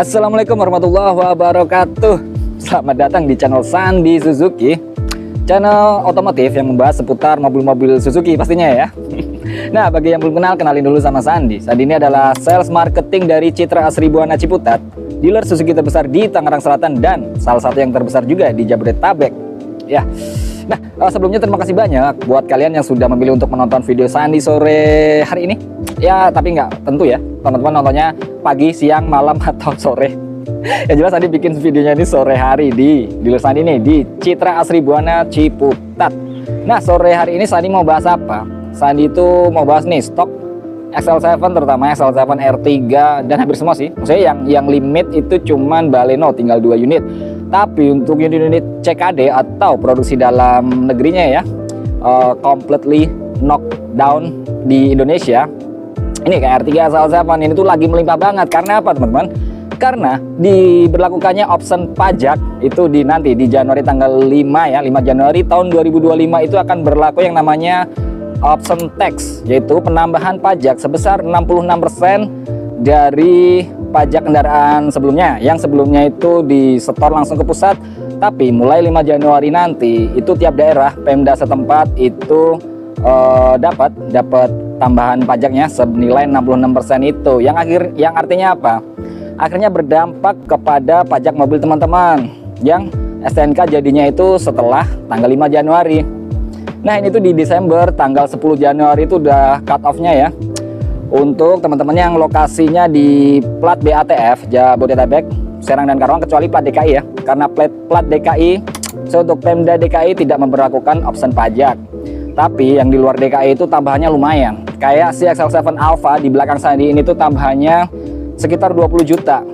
Assalamualaikum warahmatullahi wabarakatuh. Selamat datang di channel Sandi Suzuki, channel otomotif yang membahas seputar mobil-mobil Suzuki pastinya ya. Nah, bagi yang belum kenal, kenalin dulu sama Sandi. Sandi ini adalah sales marketing dari Citra Asri Buana Ciputat, dealer Suzuki terbesar di Tangerang Selatan dan salah satu yang terbesar juga di Jabodetabek. Ya. Nah, sebelumnya terima kasih banyak buat kalian yang sudah memilih untuk menonton video Sandi sore hari ini. Ya, tapi nggak tentu ya, teman-teman nontonnya pagi, siang, malam, atau sore. Yang jelas Sandi bikin videonya ini sore hari di dealer Sandi nih, di Citra Asri Buana Ciputat. Nah, sore hari ini Sandi mau bahas apa? Sandi itu mau bahas nih stok XL7, terutama XL7 R3 dan hampir semua sih. Maksudnya yang limit itu cuman Baleno, tinggal 2 unit. Tapi untuk unit-unit CKD atau produksi dalam negerinya ya, completely knockdown di Indonesia. Ini kayak R3 XL7 ini tuh lagi melimpah banget. Karena apa teman-teman? Karena diberlakukannya option pajak itu nanti di Januari tanggal 5 ya, 5 Januari tahun 2025 itu akan berlaku yang namanya option tax, yaitu penambahan pajak sebesar 66% dari pajak kendaraan sebelumnya. Yang sebelumnya itu disetor langsung ke pusat, tapi mulai 5 Januari nanti itu tiap daerah Pemda setempat itu dapat tambahan pajaknya senilai 66% itu. Yang artinya apa? Akhirnya berdampak kepada pajak mobil teman-teman yang STNK jadinya itu setelah tanggal 5 Januari. Nah, ini tuh di Desember tanggal 10 Januari itu udah cut off-nya ya. Untuk teman-teman yang lokasinya di plat BATF Jabodetabek, Serang dan Karawang, kecuali plat DKI ya. Karena plat DKI, untuk Pemda DKI tidak memberlakukan option pajak. Tapi yang di luar DKI itu tambahannya lumayan. Kayak si XL7 Alpha di belakang Sandi ini tuh tambahannya sekitar 20 juta.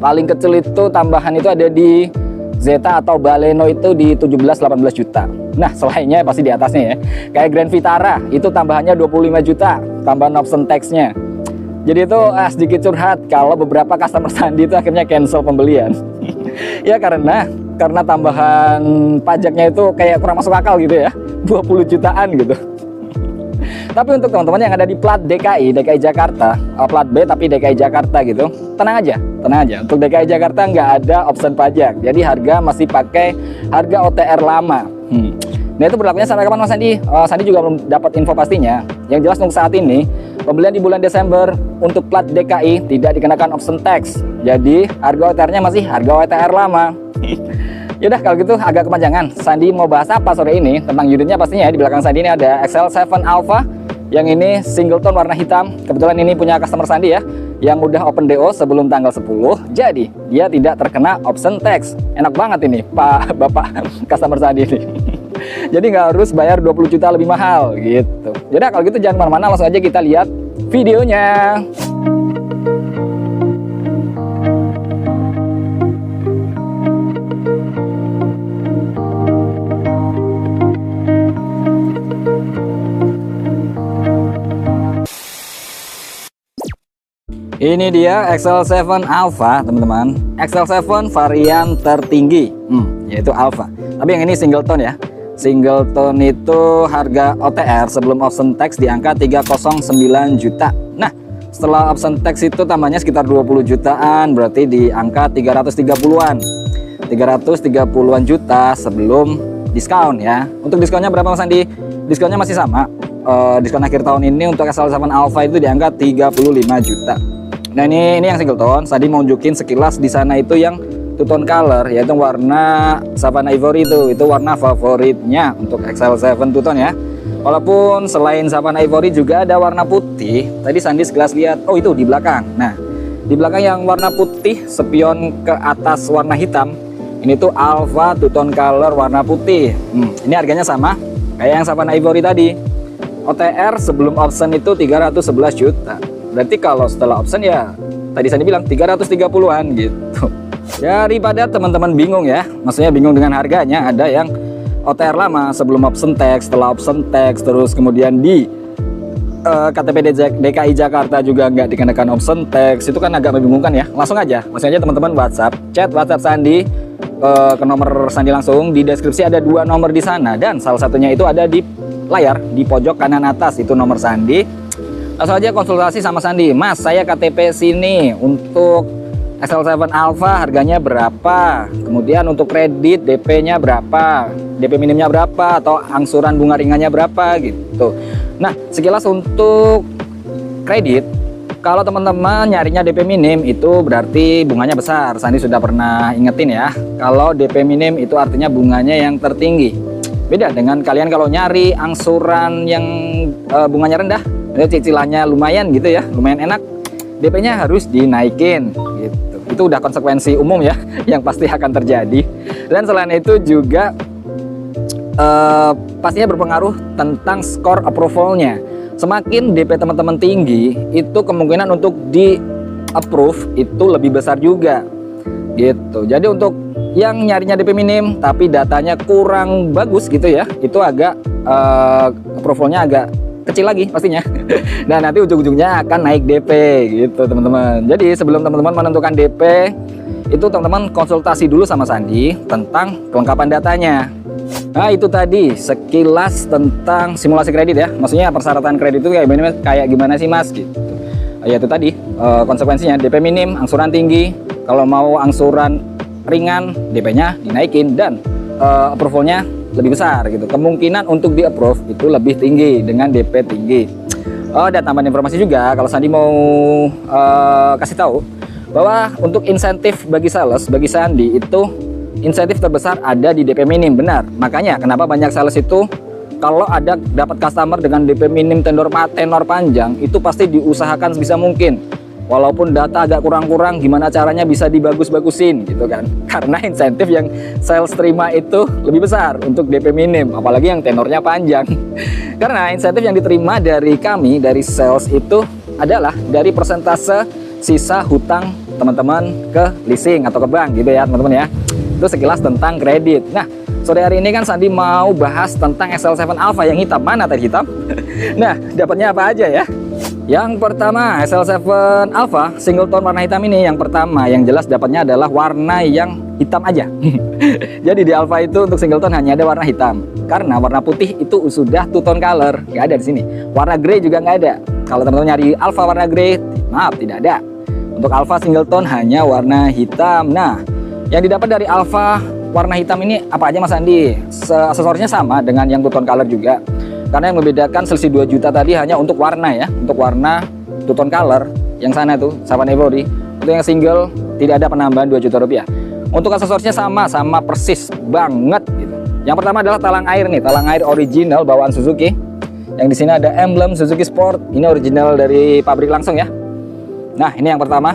Paling kecil itu tambahan itu ada di Zeta atau Baleno itu di 17-18 juta. Nah, selainnya pasti di atasnya ya. Kayak Grand Vitara itu tambahannya 25 juta, tambahan option tax-nya. Jadi itu sedikit curhat kalau beberapa customer Sandi itu akhirnya cancel pembelian. Ya karena tambahan pajaknya itu kayak kurang masuk akal gitu ya. 20 jutaan gitu. Tapi untuk teman-teman yang ada di plat DKI Jakarta, plat B tapi DKI Jakarta gitu, tenang aja. Untuk DKI Jakarta nggak ada option pajak, jadi harga masih pakai harga OTR lama. Nah, itu berlakunya sampai kapan Mas Sandi? Sandi juga belum dapat info pastinya. Yang jelas untuk saat ini, pembelian di bulan Desember untuk plat DKI tidak dikenakan option tax, jadi harga OTR-nya masih harga OTR lama. Yaudah kalau gitu agak kepanjangan. Sandi mau bahas apa sore ini tentang unitnya pastinya ya. Di belakang Sandi ini ada XL7 Alpha. Yang ini single tone warna hitam. Kebetulan ini punya customer Sandi ya, yang udah open DO sebelum tanggal 10. Jadi dia tidak terkena option tax. Enak banget ini Pak Bapak customer Sandi ini. Jadi nggak harus bayar 20 juta lebih mahal gitu. Yaudah kalau gitu jangan kemana-mana, langsung aja kita lihat videonya. Ini dia XL7 Alpha teman-teman. XL7 varian tertinggi, yaitu Alpha. Tapi yang ini single tone ya. Single tone itu harga OTR sebelum option tax di angka 309 juta. Nah, setelah option tax itu tambahnya sekitar 20 jutaan, berarti di angka 330-an. 330-an juta sebelum diskon ya. Untuk diskonnya berapa Mas Andi? Diskonnya masih sama. Diskon akhir tahun ini untuk XL7 Alpha itu di angka 35 juta. Nah, ini yang single tone. Tadi mau nunjukin sekilas di sana itu yang two tone color, yaitu warna Savannah Ivory itu warna favoritnya untuk XL7 two tone ya. Walaupun selain Savannah Ivory juga ada warna putih. Tadi Sandi sekilas lihat, oh itu di belakang. Nah, di belakang yang warna putih spion ke atas warna hitam, ini tuh Alpha two tone color warna putih. Ini harganya sama kayak yang Savannah Ivory tadi. OTR sebelum option itu 311 juta. Berarti kalau setelah option ya tadi Sandi bilang 330-an gitu. Daripada teman-teman bingung ya, maksudnya bingung dengan harganya, ada yang OTR lama sebelum option tax, setelah option tax, terus kemudian di KTP DKI Jakarta juga nggak dikenakan option tax, itu kan agak membingungkan ya. Langsung aja teman-teman chat WhatsApp Sandi ke nomor Sandi langsung. Di deskripsi ada 2 nomor di sana, dan salah satunya itu ada di layar di pojok kanan atas, itu nomor Sandi. Langsung aja konsultasi sama Sandi. Mas, saya KTP sini untuk XL7 Alpha harganya berapa, kemudian untuk kredit DP-nya berapa, DP minimnya berapa, atau angsuran bunga ringannya berapa gitu. Nah, sekilas untuk kredit, kalau teman-teman nyarinya DP minim itu berarti bunganya besar. Sandi sudah pernah ingetin ya, kalau DP minim itu artinya bunganya yang tertinggi. Beda dengan kalian kalau nyari angsuran yang bunganya rendah, cicilannya lumayan gitu ya, lumayan enak, DP-nya harus dinaikin gitu. Itu udah konsekuensi umum ya yang pasti akan terjadi. Dan selain itu juga pastinya berpengaruh tentang skor approvalnya. Semakin DP teman-teman tinggi, itu kemungkinan untuk di approve itu lebih besar juga gitu. Jadi untuk yang nyarinya DP minim tapi datanya kurang bagus gitu ya, itu agak approvalnya agak kecil lagi pastinya. Nah, nanti ujung-ujungnya akan naik DP gitu teman-teman. Jadi sebelum teman-teman menentukan DP, itu teman-teman konsultasi dulu sama Sandi tentang kelengkapan datanya. Nah, itu tadi sekilas tentang simulasi kredit ya. Maksudnya persyaratan kredit itu kayak gimana sih Mas gitu. Ya itu tadi konsekuensinya DP minim, angsuran tinggi. Kalau mau angsuran ringan, DP-nya dinaikin dan approvalnya lebih besar gitu. Kemungkinan untuk di approve itu lebih tinggi dengan DP tinggi. Dan tambahan informasi juga, kalau Sandi mau kasih tahu bahwa untuk insentif bagi sales, bagi Sandi itu insentif terbesar ada di DP minim, benar. Makanya kenapa banyak sales itu kalau ada dapat customer dengan DP minim tenor panjang, itu pasti diusahakan sebisa mungkin. Walaupun data agak kurang-kurang, gimana caranya bisa dibagus-bagusin gitu kan. Karena insentif yang sales terima itu lebih besar untuk DP minim, apalagi yang tenornya panjang. Karena insentif yang diterima dari kami, dari sales itu adalah dari persentase sisa hutang teman-teman ke leasing atau ke bank gitu ya teman-teman ya. Itu sekilas tentang kredit. Nah, sore hari ini kan Sandi mau bahas tentang XL7 Alpha yang hitam. Mana tadi hitam? Nah, dapatnya apa aja ya? Yang pertama, XL7 Alpha single tone warna hitam ini. Yang pertama yang jelas dapatnya adalah warna yang hitam aja. Jadi di Alpha itu untuk single tone hanya ada warna hitam. Karena warna putih itu sudah two tone color, nggak ada di sini. Warna grey juga nggak ada. Kalau teman-teman nyari Alpha warna grey, maaf tidak ada. Untuk Alpha single tone hanya warna hitam. Nah, yang didapat dari Alpha warna hitam ini apa aja Mas Andi? Aksesorisnya sama dengan yang two tone color juga. Karena yang membedakan selisih 2 juta tadi hanya untuk warna ya, untuk warna two tone color yang sana tuh, Saban Ivory. Untuk yang single tidak ada penambahan 2 juta rupiah. Untuk aksesorisnya sama persis banget gitu. Yang pertama adalah talang air nih, talang air original bawaan Suzuki. Yang di sini ada emblem Suzuki Sport, ini original dari pabrik langsung ya. Nah, ini yang pertama.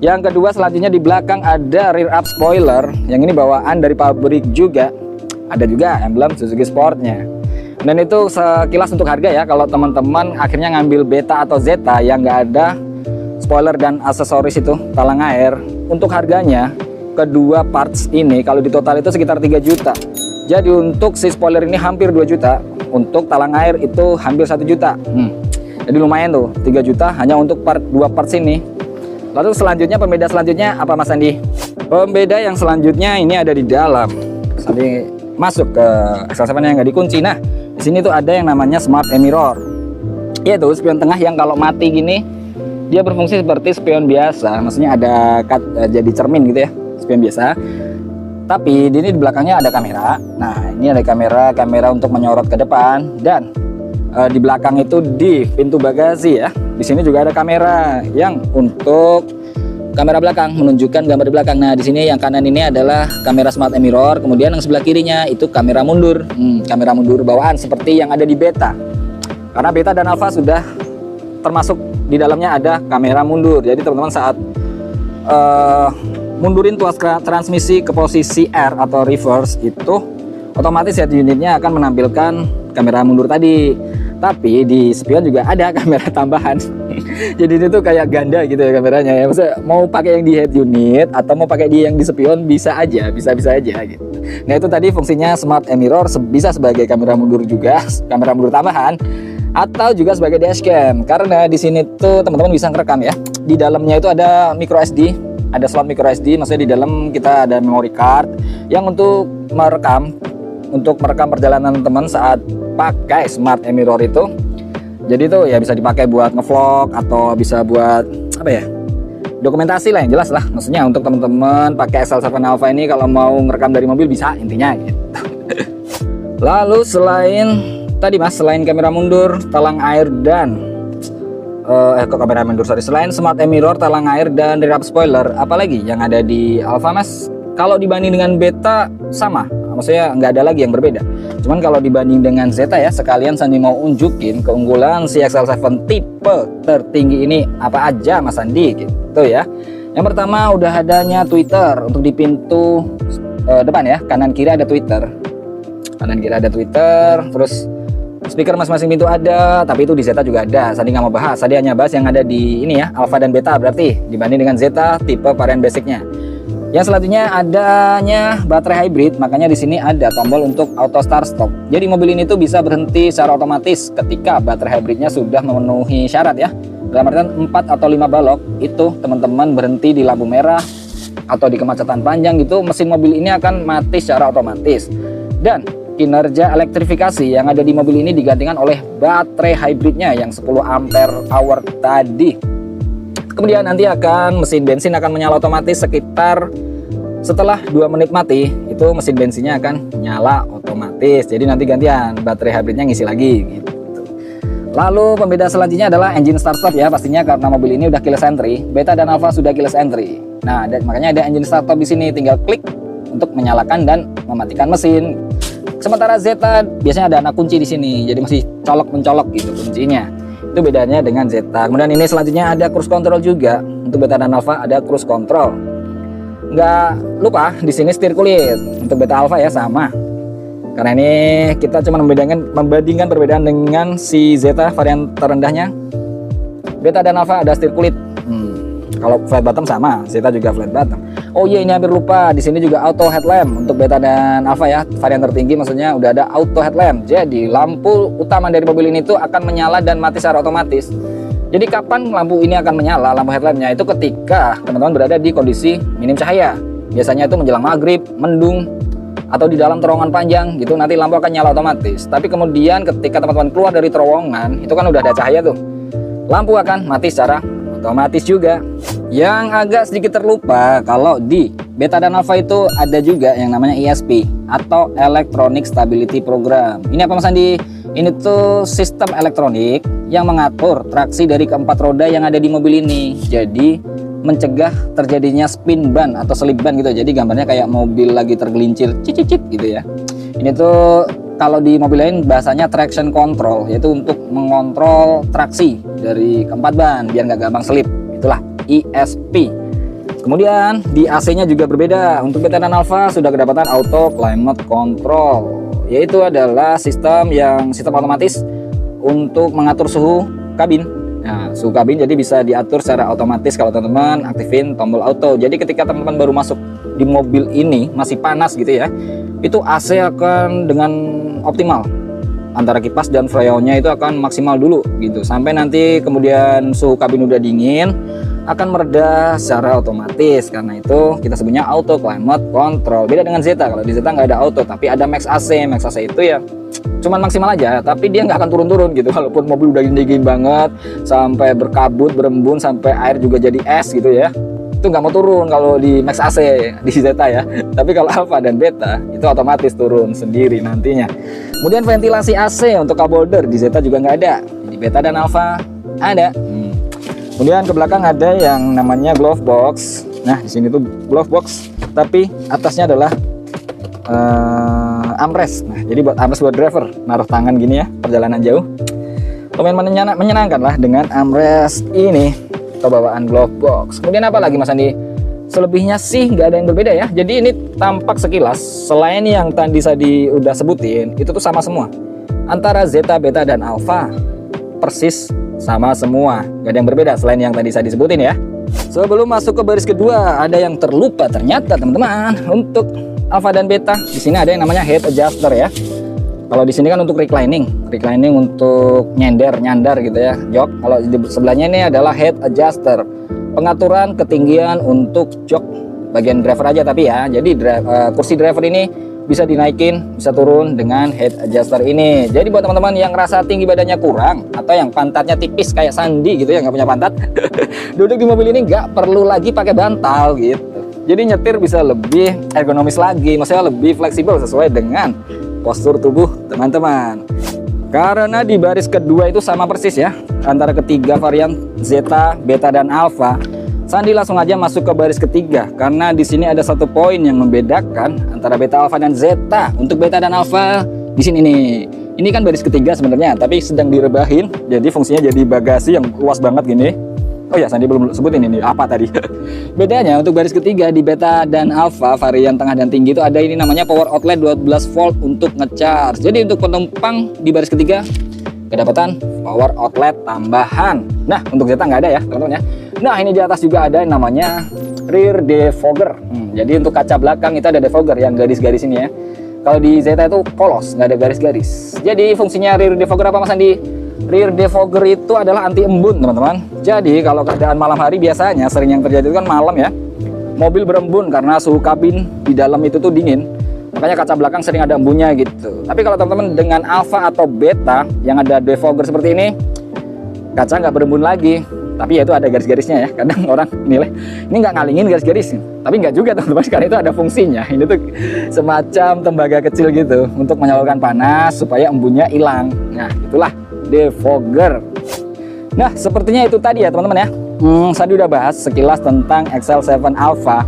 Yang kedua selanjutnya di belakang ada rear up spoiler, yang ini bawaan dari pabrik juga. Ada juga emblem Suzuki Sportnya. Dan itu sekilas untuk harga ya, kalau teman-teman akhirnya ngambil Beta atau Zeta yang nggak ada spoiler dan aksesoris itu talang air, untuk harganya kedua parts ini kalau di total itu sekitar 3 juta. Jadi untuk si spoiler ini hampir 2 juta, untuk talang air itu hampir 1 juta. Jadi lumayan tuh, 3 juta hanya untuk dua parts ini. Lalu selanjutnya, pembeda selanjutnya apa Mas Andi? Pembeda yang selanjutnya ini ada di dalam. Sandi masuk ke XL7 yang nggak dikunci. Nah, di sini tuh ada yang namanya Smart Mirror, yaitu spion tengah yang kalau mati gini dia berfungsi seperti spion biasa. Maksudnya ada jadi cermin gitu ya, spion biasa. Tapi di belakangnya ada kamera. Nah, ini ada kamera untuk menyorot ke depan, dan di belakang itu di pintu bagasi ya. Di sini juga ada kamera yang untuk kamera belakang, menunjukkan gambar di belakang. Nah, di sini yang kanan ini adalah kamera Smart Mirror, kemudian yang sebelah kirinya itu kamera mundur. Kamera mundur bawaan seperti yang ada di Beta. Karena Beta dan Alpha sudah termasuk di dalamnya ada kamera mundur. Jadi teman-teman saat mundurin tuas transmisi ke posisi R atau reverse itu otomatis head unitnya akan menampilkan kamera mundur tadi. Tapi di spion juga ada kamera tambahan. Jadi itu tuh kayak ganda gitu ya kameranya ya. Maksudnya mau pakai yang di head unit atau mau pakai yang di spion bisa aja, bisa aja gitu. Nah, itu tadi fungsinya Smart Mirror, bisa sebagai kamera mundur juga, kamera mundur tambahan, atau juga sebagai dashcam. Karena di sini tuh teman-teman bisa ngerekam ya. Di dalamnya itu ada micro SD, ada slot micro SD, maksudnya di dalam kita ada memory card yang untuk merekam perjalanan teman saat pakai Smart Mirror itu. Jadi itu ya bisa dipakai buat ngevlog atau bisa buat apa ya, dokumentasi lah yang jelas lah, maksudnya untuk teman-teman pakai XL7 Alpha ini kalau mau ngerekam dari mobil bisa intinya gitu. Lalu selain tadi mas, selain kamera mundur, talang air dan kamera mundur sorry, selain smart mirror, talang air dan rear spoiler, apalagi yang ada di Alpha mas? Kalau dibanding dengan Beta sama, maksudnya nggak ada lagi yang berbeda. Cuman kalau dibanding dengan Zeta ya, sekalian Sandi mau unjukin keunggulan si XL7 tipe tertinggi ini apa aja mas Sandi gitu ya. Yang pertama udah adanya Twitter untuk di pintu depan ya, kanan kiri ada Twitter. Kanan kiri ada Twitter, terus speaker masing-masing pintu ada, tapi itu di Zeta juga ada. Sandi nggak mau bahas, Sandi hanya bahas yang ada di ini ya, Alpha dan Beta berarti dibanding dengan Zeta tipe varian basicnya. Yang selanjutnya adanya baterai hybrid, makanya di sini ada tombol untuk auto start stop. Jadi mobil ini tuh bisa berhenti secara otomatis ketika baterai hybridnya sudah memenuhi syarat ya. Dalam artian 4 atau 5 balok itu teman-teman berhenti di lampu merah atau di kemacetan panjang gitu, mesin mobil ini akan mati secara otomatis. Dan kinerja elektrifikasi yang ada di mobil ini digantikan oleh baterai hybridnya yang 10 ampere hour tadi. Kemudian nanti mesin bensin akan menyala otomatis sekitar setelah 2 menit mati, itu mesin bensinnya akan nyala otomatis. Jadi nanti gantian baterai hybridnya ngisi lagi gitu. Lalu pembeda selanjutnya adalah engine start stop ya, pastinya karena mobil ini udah keyless entry. Beta dan Alpha sudah keyless entry. Nah, makanya ada engine start stop di sini, tinggal klik untuk menyalakan dan mematikan mesin. Sementara Zeta biasanya ada anak kunci di sini, jadi masih colok-mencolok gitu kuncinya. Itu bedanya dengan Zeta. Kemudian ini selanjutnya ada cruise control juga. Untuk Beta dan Alpha ada cruise control. Nggak lupa di sini setir kulit. Untuk Beta Alpha ya sama. Karena ini kita cuma membandingkan perbedaan dengan si Zeta varian terendahnya. Beta dan Alpha ada setir kulit. Kalau flat bottom sama, Zeta juga flat bottom. Oh iya, ini hampir lupa. Di sini juga auto headlamp untuk Beta dan Alpha ya, varian tertinggi maksudnya udah ada auto headlamp. Jadi lampu utama dari mobil ini tuh akan menyala dan mati secara otomatis. Jadi kapan lampu ini akan menyala, lampu headlampnya itu ketika teman-teman berada di kondisi minim cahaya. Biasanya itu menjelang maghrib, mendung, atau di dalam terowongan panjang gitu, nanti lampu akan nyala otomatis. Tapi kemudian ketika teman-teman keluar dari terowongan, itu kan udah ada cahaya tuh, lampu akan mati secara otomatis juga. Yang agak sedikit terlupa, kalau di Beta dan Alpha itu ada juga yang namanya ESP atau Electronic Stability Program. Ini apa Mas Andi? Ini tuh sistem elektronik yang mengatur traksi dari keempat roda yang ada di mobil ini. Jadi mencegah terjadinya spin ban atau slip ban gitu. Jadi gambarnya kayak mobil lagi tergelincir cicit gitu ya. Ini tuh kalau di mobil lain bahasanya traction control, yaitu untuk mengontrol traksi dari keempat ban biar nggak gampang slip. Itulah ESP. Kemudian di AC-nya juga berbeda. Untuk Beta dan Alpha sudah kedapatan auto climate control, yaitu adalah sistem otomatis untuk mengatur suhu kabin. Nah, suhu kabin jadi bisa diatur secara otomatis kalau teman-teman aktifin tombol auto. Jadi ketika teman-teman baru masuk di mobil ini masih panas gitu ya, itu AC akan dengan optimal. Antara kipas dan freonnya itu akan maksimal dulu gitu, sampai nanti kemudian suhu kabin udah dingin akan mereda secara otomatis. Karena itu kita sebutnya auto climate control. Beda dengan Zeta, kalau di Zeta nggak ada auto tapi ada max AC. Max AC itu ya cuman maksimal aja, tapi dia nggak akan turun-turun gitu. Walaupun mobil udah dingin banget sampai berkabut, berembun, sampai air juga jadi es gitu ya, itu nggak mau turun kalau di max AC di Zeta ya. Tapi kalau Alpha dan Beta itu otomatis turun sendiri nantinya. Kemudian ventilasi AC untuk cup holder di Zeta juga nggak ada, di Beta dan Alpha ada. Kemudian ke belakang ada yang namanya glove box. Nah di sini tuh glove box, tapi atasnya adalah armrest. Nah jadi buat armrest buat driver, naruh tangan gini ya perjalanan jauh. Lumayan menyenangkan lah dengan armrest ini atau bawaan glove box. Kemudian apa lagi Mas Andi? Selebihnya sih nggak ada yang berbeda ya. Jadi ini tampak sekilas, selain yang tadi saya udah sebutin, itu tuh sama semua. Antara Zeta, Beta, dan Alpha persis sama semua, nggak ada yang berbeda selain yang tadi saya disebutin ya. Sebelum masuk ke baris kedua, ada yang terlupa ternyata teman-teman. Untuk Alpha dan Beta di sini ada yang namanya head adjuster ya. Kalau di sini kan untuk reclining untuk nyandar gitu ya, jok. Kalau di sebelahnya ini adalah head adjuster, pengaturan ketinggian untuk jok bagian driver aja tapi ya. Jadi kursi driver ini bisa dinaikin, bisa turun dengan head adjuster ini. Jadi buat teman-teman yang rasa tinggi badannya kurang atau yang pantatnya tipis kayak Sandi gitu ya, nggak punya pantat, duduk di mobil ini nggak perlu lagi pakai bantal gitu. Jadi nyetir bisa lebih ergonomis lagi, maksudnya lebih fleksibel sesuai dengan postur tubuh teman-teman. Karena di baris kedua itu sama persis ya, antara ketiga varian Zeta, Beta, dan Alpha. Sandi langsung aja masuk ke baris ketiga karena di sini ada satu poin yang membedakan antara Beta, Alpha, dan Zeta. Untuk Beta dan Alpha di sini nih. Ini kan baris ketiga sebenarnya, tapi sedang direbahin. Jadi fungsinya jadi bagasi yang luas banget gini. Oh ya, Sandi belum sebutin ini apa tadi. Bedanya untuk baris ketiga di Beta dan Alpha varian tengah dan tinggi itu ada ini namanya power outlet 12 volt untuk ngecharge. Jadi untuk penumpang di baris ketiga kedapatan power outlet tambahan. Nah, untuk Zeta nggak ada ya teman-teman ya. Nah, ini di atas juga ada yang namanya rear defogger. Jadi untuk kaca belakang itu ada defogger yang garis-garis ini ya. Kalau di Zeta itu polos, nggak ada garis-garis. Jadi fungsinya rear defogger apa Mas Andi? Rear defogger itu adalah anti embun teman-teman. Jadi kalau keadaan malam hari biasanya sering yang terjadi itu kan malam ya, mobil berembun karena suhu kabin di dalam itu tuh dingin. Makanya kaca belakang sering ada embunnya gitu. Tapi kalau teman-teman dengan Alpha atau Beta yang ada defogger seperti ini, kaca nggak berembun lagi. Tapi ya itu ada garis-garisnya ya. Kadang orang nilai ini nggak ngalingin garis-garis, tapi nggak juga teman-teman, karena itu ada fungsinya. Ini tuh semacam tembaga kecil gitu untuk menyalurkan panas supaya embunnya hilang. Nah, itulah defogger. Nah, sepertinya itu tadi ya teman-teman ya. Saya udah bahas sekilas tentang XL7 Alpha,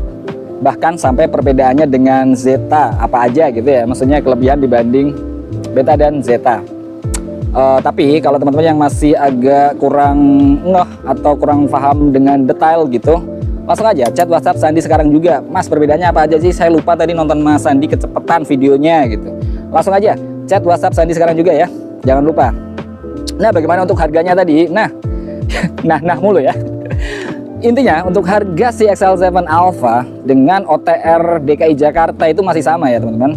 bahkan sampai perbedaannya dengan Zeta apa aja gitu ya. Maksudnya kelebihan dibanding Beta dan Zeta. Tapi kalau teman-teman yang masih agak kurang ngeh atau kurang paham dengan detail gitu, langsung aja chat WhatsApp Sandi sekarang juga. Mas, perbedaannya apa aja sih? Saya lupa tadi nonton Mas Sandi kecepatan videonya gitu. Langsung aja chat WhatsApp Sandi sekarang juga ya. Jangan lupa. Nah, bagaimana untuk harganya tadi? Nah mulu ya. Intinya untuk harga si XL7 Alpha dengan OTR DKI Jakarta itu masih sama ya teman-teman.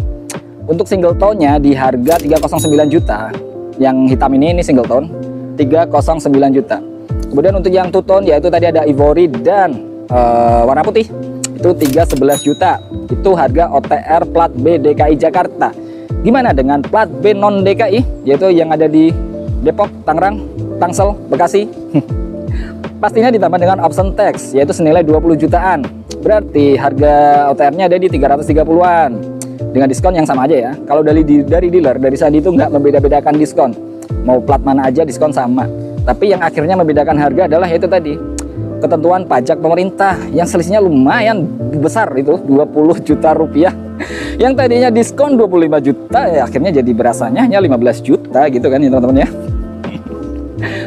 Untuk single tone-nya di harga 309 juta. Yang hitam ini single tone 309 juta. Kemudian untuk yang two tone yaitu tadi ada ivory dan warna putih itu 311 juta. Itu harga OTR plat B DKI Jakarta. Gimana dengan plat B non DKI yaitu yang ada di Depok, Tangerang, Tangsel, Bekasi? Pastinya ditambah dengan option tax yaitu senilai 20 jutaan. Berarti harga OTR-nya ada di 330-an. Dengan diskon yang sama aja ya. Kalau dari dealer, dari Sandi itu nggak membeda-bedakan diskon. Mau plat mana aja diskon sama. Tapi yang akhirnya membedakan harga adalah itu tadi, ketentuan pajak pemerintah yang selisihnya lumayan besar itu 20 juta rupiah. Yang tadinya diskon 25 juta ya akhirnya jadi berasanya hanya 15 juta gitu kan ya teman-teman ya.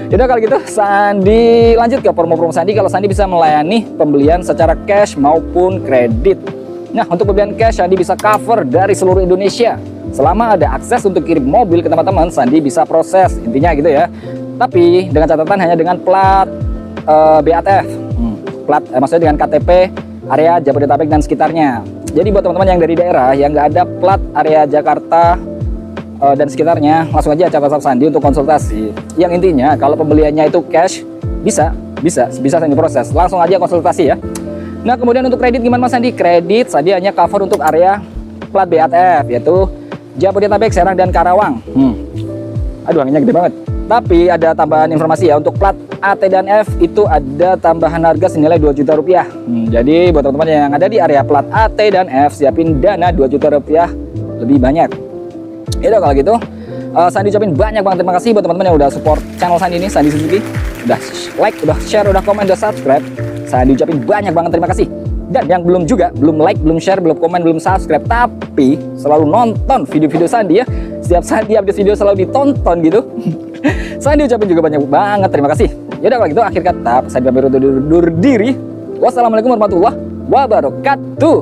Yaudah kalau gitu Sandi lanjut ke promo-promo Sandi. Kalau Sandi bisa melayani pembelian secara cash maupun kredit. Nah, untuk pembelian cash Sandi bisa cover dari seluruh Indonesia. Selama ada akses untuk kirim mobil ke teman-teman, Sandi bisa proses. Intinya gitu ya. Tapi dengan catatan hanya dengan plat BATF. Plat maksudnya dengan KTP area Jabodetabek dan sekitarnya. Jadi buat teman-teman yang dari daerah yang nggak ada plat area Jakarta dan sekitarnya, langsung aja chat WhatsApp Sandi untuk konsultasi. Yang intinya kalau pembeliannya itu cash bisa Sandi proses. Langsung aja konsultasi ya. Nah, kemudian untuk kredit gimana Mas Sandi? Kredit Sandi hanya cover untuk area plat BATF yaitu Jabodetabek, Serang, dan Karawang. Aduh, anginnya gede banget. Tapi ada tambahan informasi ya, untuk plat AT dan F itu ada tambahan harga senilai 2 juta rupiah. Jadi buat teman-teman yang ada di area plat AT dan F, siapin dana 2 juta rupiah lebih banyak. Itu kalau gitu Sandi ucapin banyak banget terima kasih buat teman-teman yang udah support channel Sandi ini, Sandi Suzuki. Udah like, udah share, udah komen, udah subscribe. Sandi ucapin banyak banget terima kasih. Dan yang belum like, belum share, belum komen, belum subscribe, tapi selalu nonton video-video Sandi ya. Setiap Sandi update video selalu ditonton gitu. Sandi ucapin juga banyak banget terima kasih. Yaudah kalau gitu akhir kata Sandi pamit undur diri. Wassalamualaikum warahmatullahi wabarakatuh.